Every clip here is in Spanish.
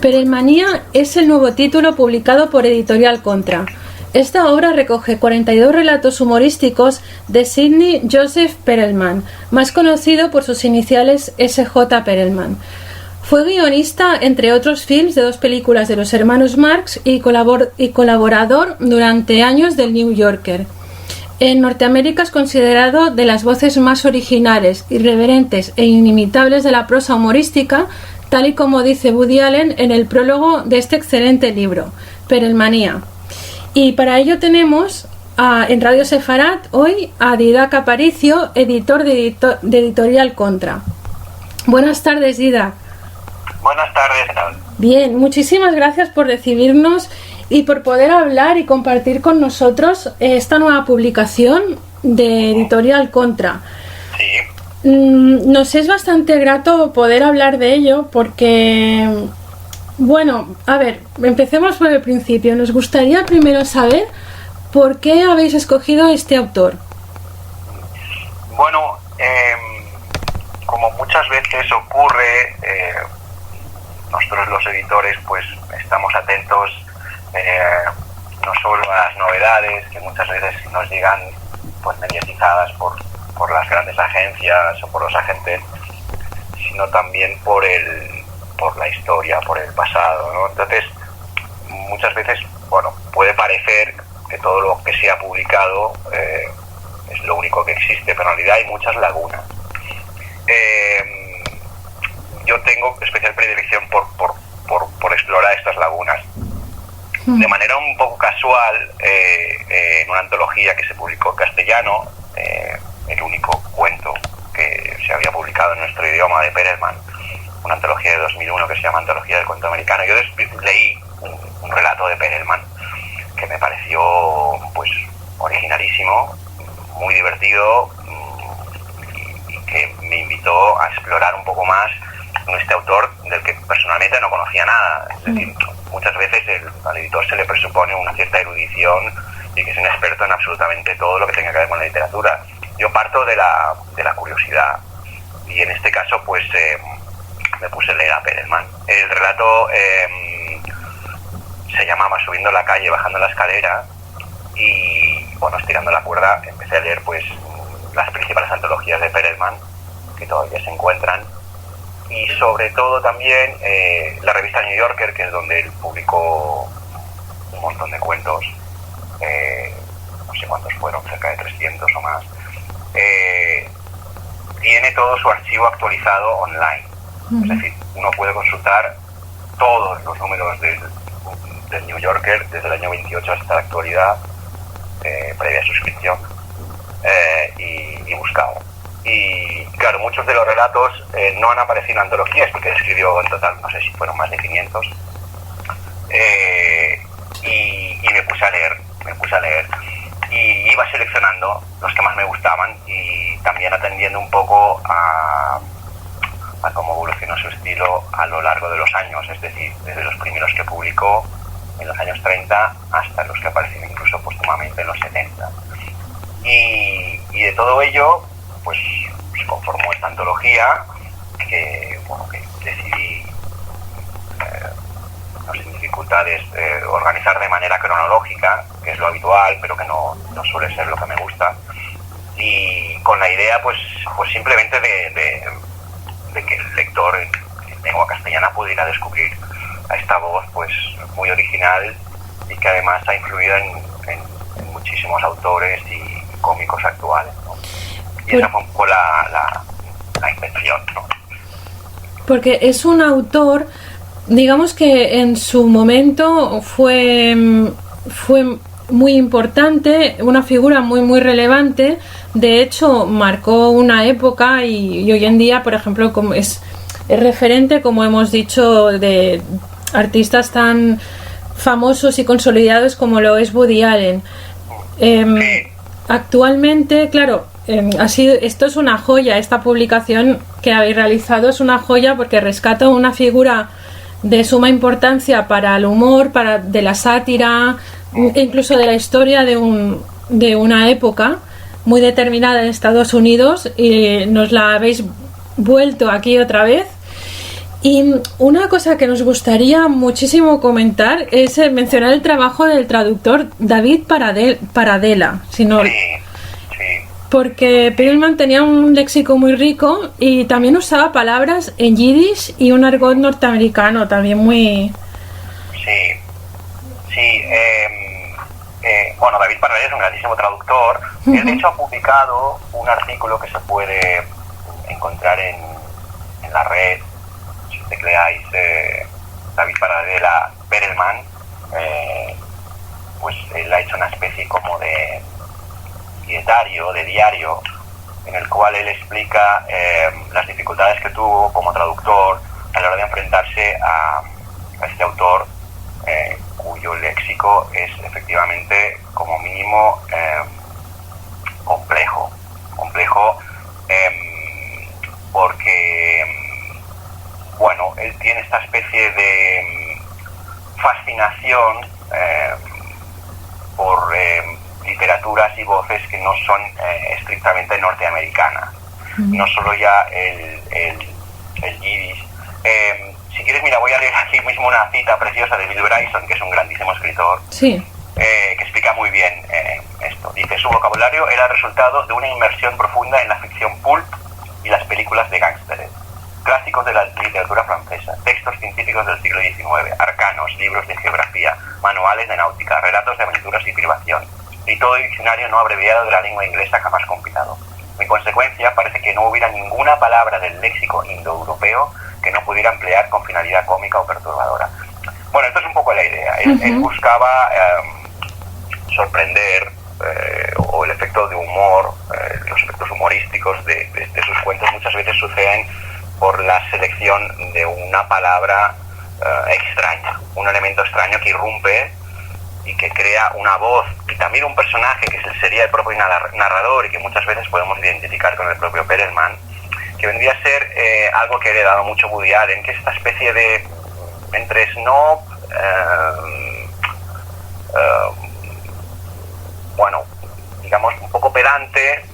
Perelmanía es el nuevo título publicado por Editorial Contra. Esta obra recoge 42 relatos humorísticos de Sidney Joseph Perelman, más conocido por sus iniciales S.J. Perelman. Fue guionista, entre otros films, de 2 películas de los hermanos Marx y colaborador durante años del New Yorker. En Norteamérica es considerado de las voces más originales, irreverentes e inimitables de la prosa humorística, tal y como dice Woody Allen en el prólogo de este excelente libro, Perelmanía. Y para ello tenemos en Radio Sefarat hoy a Didac Aparicio, editor de Editorial Contra. Buenas tardes, Didac. Buenas tardes, ¿qué tal? Bien, muchísimas gracias por recibirnos y por poder hablar y compartir con nosotros esta nueva publicación de Editorial Contra. Sí. Nos es bastante grato poder hablar de ello porque, bueno, a ver, empecemos por el principio. Nos gustaría primero saber por qué habéis escogido este autor. Bueno, como muchas veces ocurre, nosotros los editores pues estamos atentos no solo a las novedades que muchas veces nos llegan pues mediatizadas por las grandes agencias o por los agentes, sino también por la historia, por el pasado, ¿no? Entonces, muchas veces, bueno, puede parecer que todo lo que se ha publicado es lo único que existe, pero en realidad hay muchas lagunas. Yo tengo especial predilección por explorar estas lagunas. De manera un poco casual, en una antología que se publicó en castellano, el único cuento que se había publicado en nuestro idioma de Perelman, una antología de 2001 que se llama Antología del Cuento Americano. Yo leí un relato de Perelman que me pareció pues originalísimo, muy divertido y que me invitó a explorar un poco más este autor del que personalmente no conocía nada. Es decir, muchas veces al editor se le presupone una cierta erudición y que es un experto en absolutamente todo lo que tenga que ver con la literatura. Yo parto de la curiosidad y en este caso pues me puse a leer a Perelman. El relato se llamaba Subiendo la calle, bajando la escalera, y bueno, estirando la cuerda empecé a leer pues las principales antologías de Perelman que todavía se encuentran, y sobre todo también la revista New Yorker, que es donde él publicó un montón de cuentos, no sé cuántos fueron, cerca de 300 o más. Tiene todo su archivo actualizado online. Es decir, uno puede consultar todos los números del New Yorker desde el año 28 hasta la actualidad, previa suscripción, y buscado. Y claro, muchos de los relatos no han aparecido en antologías, porque escribió en total, no sé si fueron más de 500, y me puse a leer y iba seleccionando los que más me gustaban y también atendiendo un poco a cómo evolucionó su estilo a lo largo de los años, es decir, desde los primeros que publicó en los años 30 hasta los que aparecieron incluso póstumamente en los 70. Y de todo ello pues se conformó esta antología que decidí sin dificultades organizar de manera cronológica, que es lo habitual, pero que no suele ser lo que me gusta, y con la idea pues simplemente de que el lector en lengua castellana pudiera descubrir a esta voz pues muy original y que además ha influido en muchísimos autores y cómicos actuales, ¿no? Y esa fue un poco la intención, ¿no? Porque es un autor, digamos que en su momento fue muy importante, una figura muy relevante. De hecho, marcó una época y hoy en día, por ejemplo, como es referente, como hemos dicho, de artistas tan famosos y consolidados como lo es Woody Allen. Actualmente, claro, esto es una joya. Esta publicación que habéis realizado es una joya porque rescata una figura de suma importancia para el humor, de la sátira, incluso de la historia de una época muy determinada en Estados Unidos, y nos la habéis vuelto aquí otra vez. Y una cosa que nos gustaría muchísimo comentar es mencionar el trabajo del traductor David Paradela, Sí. Porque Perelman tenía un léxico muy rico y también usaba palabras en yiddish y un argot norteamericano también muy... Sí. Bueno, David Paradela es un grandísimo traductor. Él, de hecho, ha publicado un artículo que se puede encontrar en la red. Si tecleáis David Paradela Perelman, pues él ha hecho una especie como de diario, en el cual él explica las dificultades que tuvo como traductor a la hora de enfrentarse a este autor, cuyo léxico es efectivamente, como mínimo, complejo, porque, bueno, él tiene esta especie de fascinación por literaturas y voces que no son estrictamente norteamericanas. No solo ya el yiddish. Si quieres, mira, voy a leer aquí mismo una cita preciosa de Bill Bryson, que es un grandísimo escritor, Sí. que explica muy bien esto. Dice: su vocabulario era el resultado de una inmersión profunda en la ficción pulp y las películas de gángsteres, clásicos de la literatura francesa, textos científicos del siglo XIX, arcanos, libros de geografía, manuales de náutica, relatos de aventuras y privación, y todo diccionario no abreviado de la lengua inglesa jamás compilado. En consecuencia, parece que no hubiera ninguna palabra del léxico indoeuropeo que no pudiera emplear con finalidad cómica o perturbadora. Bueno, esto es un poco la idea. Él buscaba sorprender, o el efecto de humor, los efectos humorísticos de sus cuentos muchas veces suceden por la selección de una palabra extraña, un elemento extraño que irrumpe y que crea una voz y también un personaje que sería el propio narrador y que muchas veces podemos identificar con el propio Perelman, que vendría a ser algo que he heredado mucho Woody Allen, que es esta especie de entre snob, bueno, digamos un poco pedante,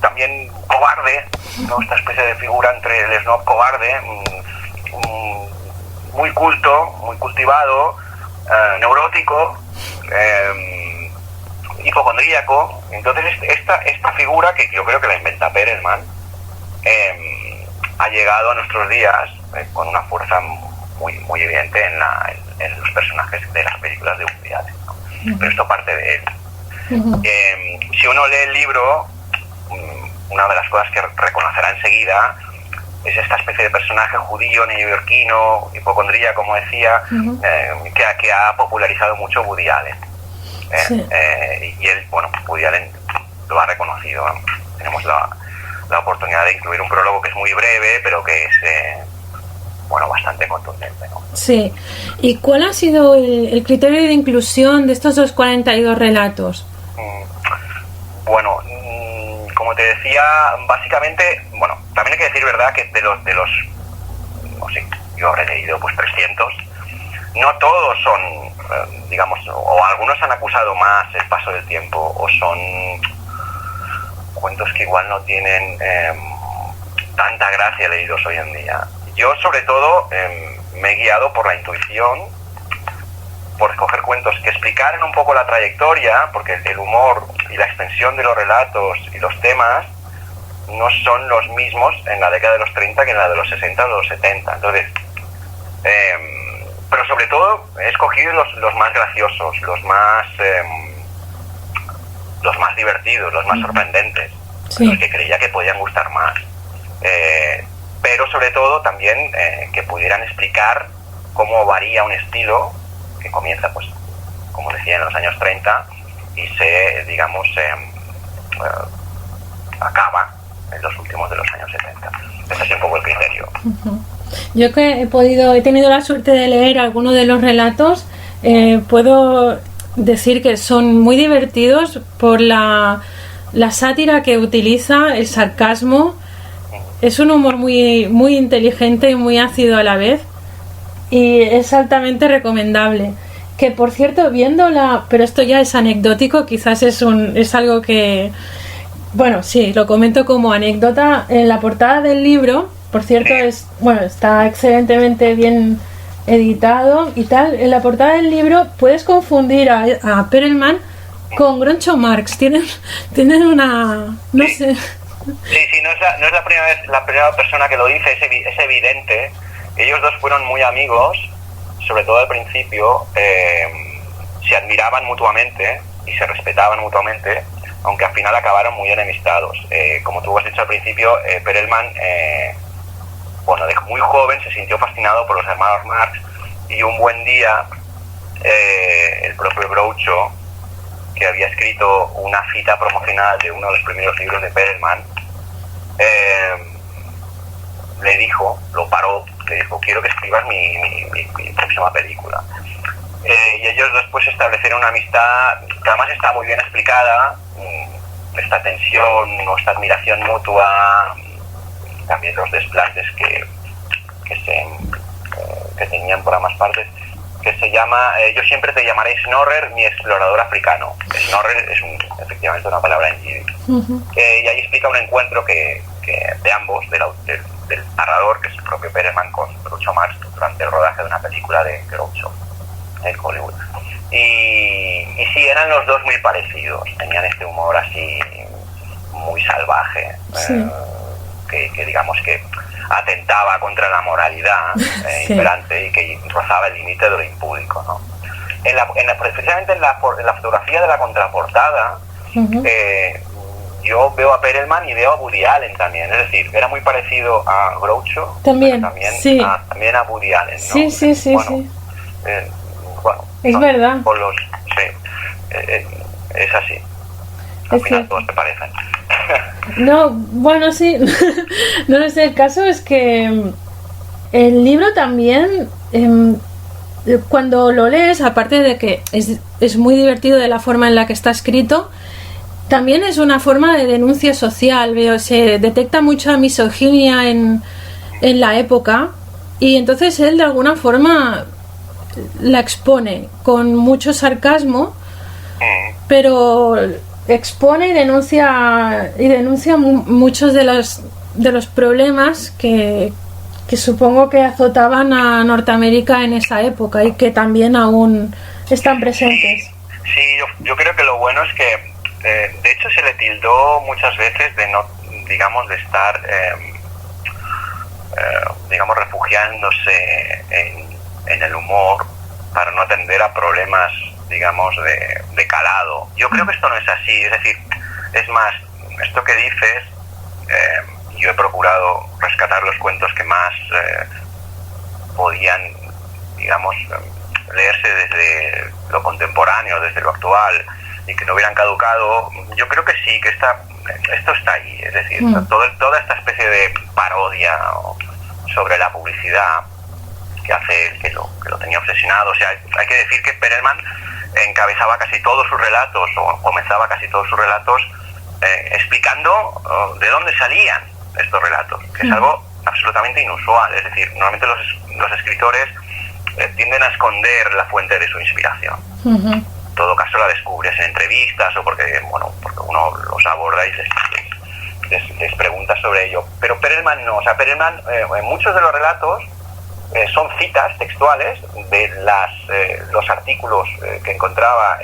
también cobarde, ¿no? Esta especie de figura entre el snob cobarde, muy culto, muy cultivado, neurótico, hipocondríaco. Entonces esta figura, que yo creo que la inventa Perelman, ha llegado a nuestros días con una fuerza muy evidente en los personajes de las películas de Woody Allen, ¿no? Pero esto parte de él. Si uno lee el libro, una de las cosas que reconocerá enseguida es esta especie de personaje judío, neoyorquino, hipocondría, como decía, que ha popularizado mucho Woody Allen. Y él, bueno, Woody Allen lo ha reconocido, ¿no? Tenemos la oportunidad de incluir un prólogo que es muy breve, pero que es, bueno, bastante contundente, ¿no? Sí. ¿Y cuál ha sido el criterio de inclusión de estos 42 relatos? Bueno, como te decía, básicamente, bueno, también hay que decir, ¿verdad?, que de los no sé, yo habré leído pues 300, no todos son, digamos, o algunos han acusado más el paso del tiempo, o son cuentos que igual no tienen tanta gracia leídos hoy en día. Yo, sobre todo, me he guiado por la intuición, por escoger cuentos que explicaran un poco la trayectoria, porque el humor y la extensión de los relatos y los temas no son los mismos en la década de los 30 que en la de los 60 o los 70. Entonces, pero sobre todo he escogido los más graciosos, los más divertidos, los más sorprendentes, los que creía que podían gustar más. Pero sobre todo también que pudieran explicar cómo varía un estilo que comienza, pues, como decía, en los años 30 y se, digamos, acaba en los últimos de los años 70. Ese es un poco el criterio. Yo que he tenido la suerte de leer algunos de los relatos, puedo decir que son muy divertidos por la sátira que utiliza, el sarcasmo. Es un humor muy inteligente y muy ácido a la vez, y es altamente recomendable. Que por cierto, viéndola, pero esto ya es anecdótico, quizás es algo que, bueno, sí, lo comento como anécdota. En la portada del libro, por cierto, está excelentemente bien editado y tal. En la portada del libro puedes confundir a Perelman con Groucho Marx. Tienen una, no sé. Sí, no es la primera vez, la primera persona que lo dice, es evidente. Ellos dos fueron muy amigos, sobre todo al principio, se admiraban mutuamente y se respetaban mutuamente, aunque al final acabaron muy enemistados. Como tú has dicho al principio, Perelman, de muy joven se sintió fascinado por los hermanos Marx, y un buen día el propio Groucho, que había escrito una cita promocional de uno de los primeros libros de Perelman, le dijo, lo paró, le dijo: quiero que escribas mi próxima película. Y ellos después establecieron una amistad que además está muy bien explicada, esta tensión o esta admiración mutua, también los desplantes que tenían por ambas partes, que se llama Yo siempre te llamaré Snorrer, mi explorador africano. Snorrer es efectivamente una palabra en yiddish. Y ahí explica un encuentro que de ambos, del narrador, que es el propio Perelman, con Groucho Marx durante el rodaje de una película de Groucho en Hollywood. Y sí, eran los dos muy parecidos, tenían este humor así muy salvaje, que digamos que atentaba contra la moralidad imperante y que rozaba el límite de lo impúdico, ¿no? Precisamente en la fotografía de la contraportada, yo veo a Perelman y veo a Woody Allen también, es decir, era muy parecido a Groucho, también a Woody Allen, ¿no? Sí. Es verdad. Es así. Al final todos se parecen. No, bueno, sí. No lo sé, el caso es que el libro también, cuando lo lees, aparte de que es muy divertido de la forma en la que está escrito, también es una forma de denuncia social. Se detecta mucha misoginia en la época, y entonces él de alguna forma la expone con mucho sarcasmo, pero expone y denuncia muchos de los problemas que supongo que azotaban a Norteamérica en esa época y que también aún están presentes. Sí, yo creo que lo bueno es que de hecho se le tildó muchas veces de no, digamos, de estar refugiándose en el humor para no atender a problemas, digamos, de calado. Yo creo que esto no es así, es decir, es más, esto que dices, yo he procurado rescatar los cuentos que más podían, digamos, leerse desde lo contemporáneo, desde lo actual, y que no hubieran caducado. Yo creo que sí, que esto está ahí, es decir, toda esta especie de parodia sobre la publicidad que hace él, que lo tenía obsesionado. O sea, hay que decir que Perelman encabezaba casi todos sus relatos, o comenzaba casi todos sus relatos explicando de dónde salían estos relatos, que es algo absolutamente inusual. Es decir, normalmente los escritores tienden a esconder la fuente de su inspiración. En todo caso la descubres en entrevistas, o porque uno los aborda y les pregunta sobre ello. Pero Perelman no. O sea, Perelman, en muchos de los relatos son citas textuales de los artículos que encontraba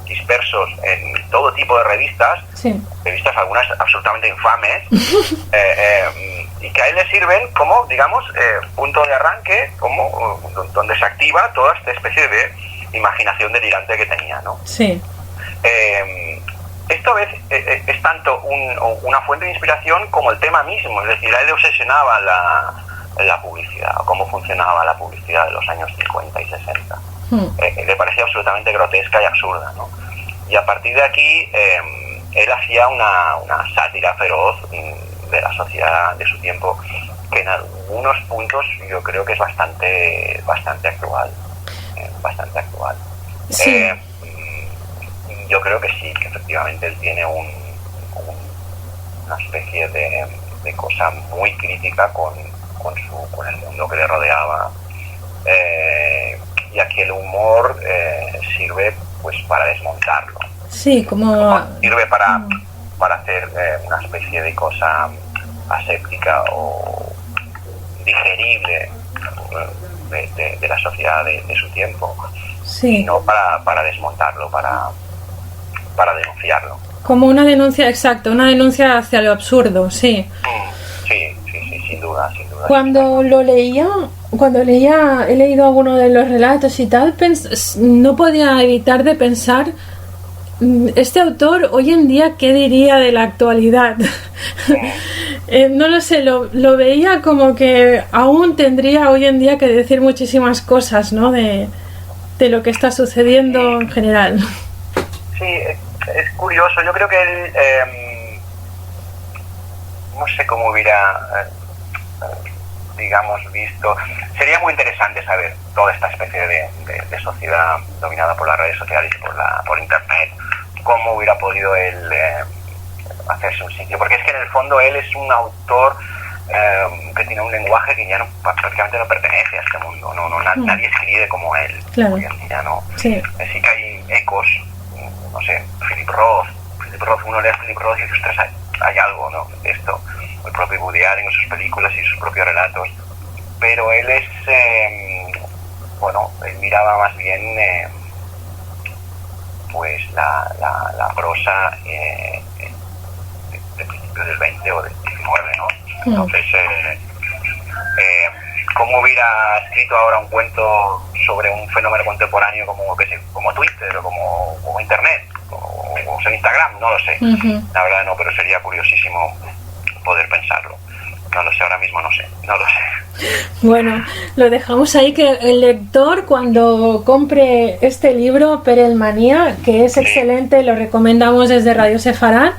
dispersos en todo tipo de revistas, revistas algunas absolutamente infames, y que a él le sirven como, digamos, punto de arranque, como donde se activa toda esta especie de imaginación delirante que tenía, ¿no? Sí. Esto es tanto una fuente de inspiración como el tema mismo, es decir, a él le obsesionaba la publicidad, o cómo funcionaba la publicidad de los años 50 y 60. Le parecía absolutamente grotesca y absurda, ¿no? Y a partir de aquí él hacía una sátira feroz de la sociedad de su tiempo, que en algunos puntos yo creo que es bastante actual. Bastante actual. Sí. Yo creo que sí, que efectivamente él tiene una especie de cosa muy crítica con el mundo que le rodeaba, ya que el humor sirve pues para desmontarlo. Sí, como... Sirve para hacer una especie de cosa aséptica o digerible de la sociedad de su tiempo, sí. Y no para desmontarlo, para denunciarlo. Como una denuncia, exacto, una denuncia hacia lo absurdo, sí. Sí, sin duda. Cuando leía, he leído alguno de los relatos y tal, no podía evitar de pensar, este autor hoy en día, ¿qué diría de la actualidad? No lo sé, lo veía como que aún tendría hoy en día que decir muchísimas cosas, ¿no? De lo que está sucediendo en general. Sí, es curioso. Yo creo que él, no sé cómo hubiera, digamos, visto. Sería muy interesante saber toda esta especie de sociedad dominada por las redes sociales y por internet, cómo hubiera podido él hacerse un sitio. Porque es que en el fondo él es un autor que tiene un lenguaje que ya prácticamente no pertenece a este mundo. Nadie escribe como él. Claro. Hoy en día, ¿no? Sí. Sí que hay ecos, no sé, Philip Roth, uno lee a Philip Roth y dice, ostras, hay algo, ¿no? De esto, el propio Woody Allen en sus películas y sus propios relatos, pero él es, él miraba más bien, pues la prosa de principios del 20 o del 19, ¿no? Entonces, ¿cómo hubiera escrito ahora un cuento sobre un fenómeno contemporáneo como Twitter o como Internet o Instagram? No lo sé. La verdad no, pero sería curiosísimo poder pensarlo. No lo sé, ahora mismo no lo sé. Bueno, lo dejamos ahí, que el lector, cuando compre este libro, Perelmanía, que es excelente, lo recomendamos desde Radio Sefarad,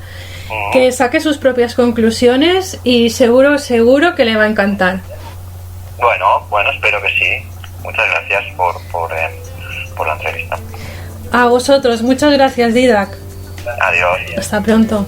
que saque sus propias conclusiones y seguro que le va a encantar. Bueno, espero que sí. Muchas gracias por la entrevista. A vosotros, muchas gracias, Didac. Adiós. Hasta pronto.